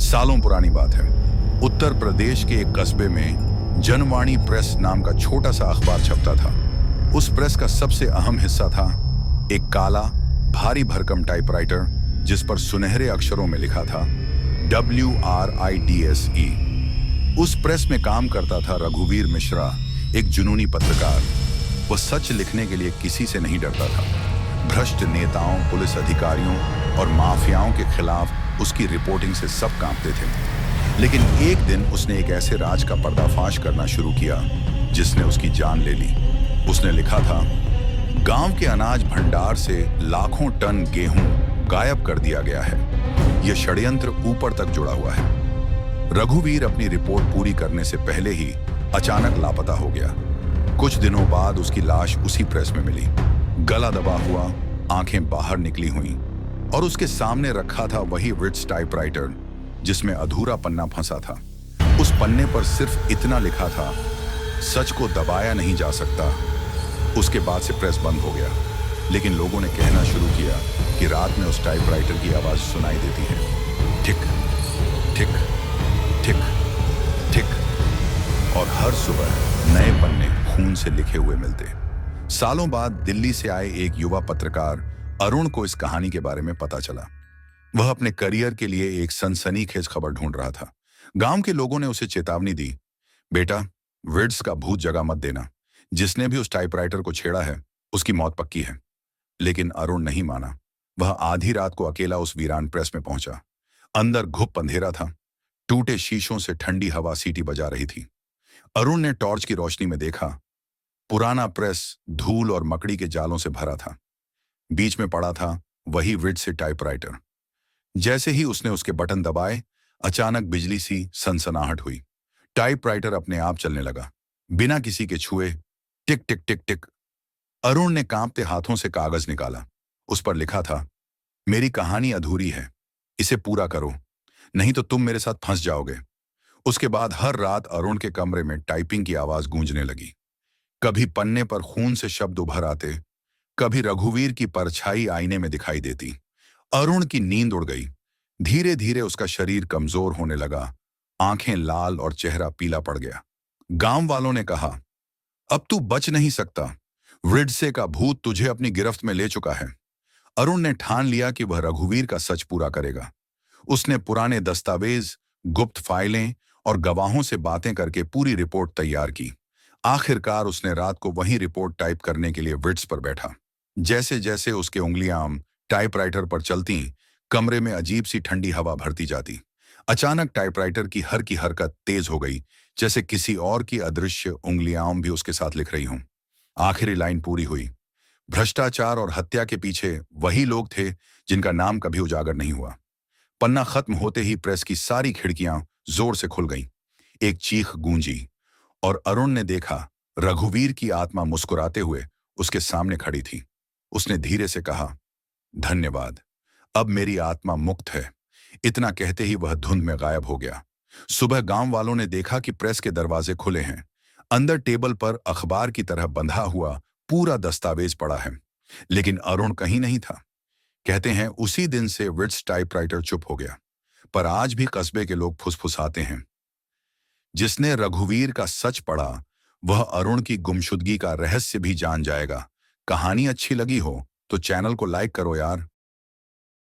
सालों पुरानी बात है। उत्तर प्रदेश के एक कस्बे में जनवाणी प्रेस नाम का छोटा सा अखबार छपता था। उस प्रेस का सबसे अहम हिस्सा था एक काला, भारी भरकम टाइपराइटर जिस पर सुनहरे अक्षरों में लिखा था WRITSE। उस प्रेस में काम करता था रघुवीर मिश्रा, एक जुनूनी पत्रकार। वह सच लिखने के लिए किसी से नहीं डरता था। भ्रष्ट नेताओं, पुलिस अधिकारियों और माफियाओं के खिलाफ उसकी रिपोर्टिंग से सब कांपते थे। लेकिन एक दिन उसने एक ऐसे राज का पर्दाफाश करना शुरू किया जिसने उसकी जान ले ली। उसने लिखा था, गांव के अनाज भंडार से लाखों टन गेहूं गायब कर दिया गया है। यह षड्यंत्र ऊपर तक जुड़ा हुआ है। रघुवीर अपनी रिपोर्ट पूरी करने से पहले ही अचानक लापता हो गया। कुछ दिनों बाद उसकी लाश उसी प्रेस में मिली, गला दबा हुआ, आंखें बाहर निकली हुई, और उसके सामने रखा था वही रिट्स टाइपराइटर जिसमें अधूरा पन्ना फंसा था। उस पन्ने पर सिर्फ इतना लिखा था, सच को दबाया नहीं जा सकता। उसके बाद से प्रेस बंद हो गया, लेकिन लोगों ने कहना शुरू किया कि रात में उस टाइपराइटर की आवाज सुनाई देती है, टिक टिक टिक टिक, और हर सुबह नए पन्ने खून से लिखे हुए मिलते। सालों बाद दिल्ली से आए एक युवा पत्रकार अरुण को इस कहानी के बारे में पता चला। वह अपने करियर के लिए एक सनसनीखेज खबर ढूंढ रहा था। गांव के लोगों ने उसे चेतावनी दी, बेटा, विड्स का भूत जगह मत देना। जिसने भी उस टाइपराइटर को छेड़ा है उसकी मौत पक्की है। लेकिन अरुण नहीं माना। वह आधी रात को अकेला उस वीरान प्रेस में पहुंचा। अंदर घुप अंधेरा था। टूटे शीशों से ठंडी हवा सीटी बजा रही थी। अरुण ने टॉर्च की रोशनी में देखा, पुराना प्रेस धूल और मकड़ी के जालों से भरा था। बीच में पड़ा था वही विड से टाइपराइटर। जैसे ही उसने उसके बटन दबाए, अचानक बिजली सी सनसनाहट हुई। टाइपराइटर अपने आप चलने लगा, बिना किसी के छुए। टिक टिक टिक टिक। अरुण ने कांपते हाथों से कागज निकाला। उस पर लिखा था, मेरी कहानी अधूरी है, इसे पूरा करो, नहीं तो तुम मेरे साथ फंस जाओगे। उसके बाद हर रात अरुण के कमरे में टाइपिंग की आवाज गूंजने लगी। कभी पन्ने पर खून से शब्द उभर आते, कभी रघुवीर की परछाई आईने में दिखाई देती। अरुण की नींद उड़ गई। धीरे धीरे उसका शरीर कमजोर होने लगा, आंखें लाल और चेहरा पीला पड़ गया। गांव वालों ने कहा, अब तू बच नहीं सकता, रिडसे का भूत तुझे अपनी गिरफ्त में ले चुका है। अरुण ने ठान लिया कि वह रघुवीर का सच पूरा करेगा। उसने पुराने दस्तावेज, गुप्त फाइलें और गवाहों से बातें करके पूरी रिपोर्ट तैयार की। आखिरकार उसने रात को वही रिपोर्ट टाइप करने के लिए विड्स पर बैठा। जैसे जैसे उसके उंगलियां टाइपराइटर पर चलती, कमरे में अजीब सी ठंडी हवा भरती जाती। अचानक टाइपराइटर की हरकत तेज हो गई, जैसे किसी और की अदृश्य उंगलियां भी उसके साथ लिख रही हों। आखिरी लाइन पूरी हुई। भ्रष्टाचार और हत्या के पीछे वही लोग थे जिनका नाम कभी उजागर नहीं हुआ। पन्ना खत्म होते ही प्रेस की सारी खिड़कियां जोर से खुल गईं। एक चीख गूंजी और अरुण ने देखा, रघुवीर की आत्मा मुस्कुराते हुए उसके सामने खड़ी थी। उसने धीरे से कहा, धन्यवाद, अब मेरी आत्मा मुक्त है। इतना कहते ही वह धुंध में गायब हो गया। सुबह गांव वालों ने देखा कि प्रेस के दरवाजे खुले हैं। अंदर टेबल पर अखबार की तरह बंधा हुआ पूरा दस्तावेज पड़ा है, लेकिन अरुण कहीं नहीं था। कहते हैं उसी दिन से विड्स टाइपराइटर चुप हो गया। पर आज भी कस्बे के लोग फुसफुसाते हैं, जिसने रघुवीर का सच पढ़ा वह अरुण की गुमशुदगी का रहस्य भी जान जाएगा। कहानी अच्छी लगी हो तो चैनल को लाइक करो यार।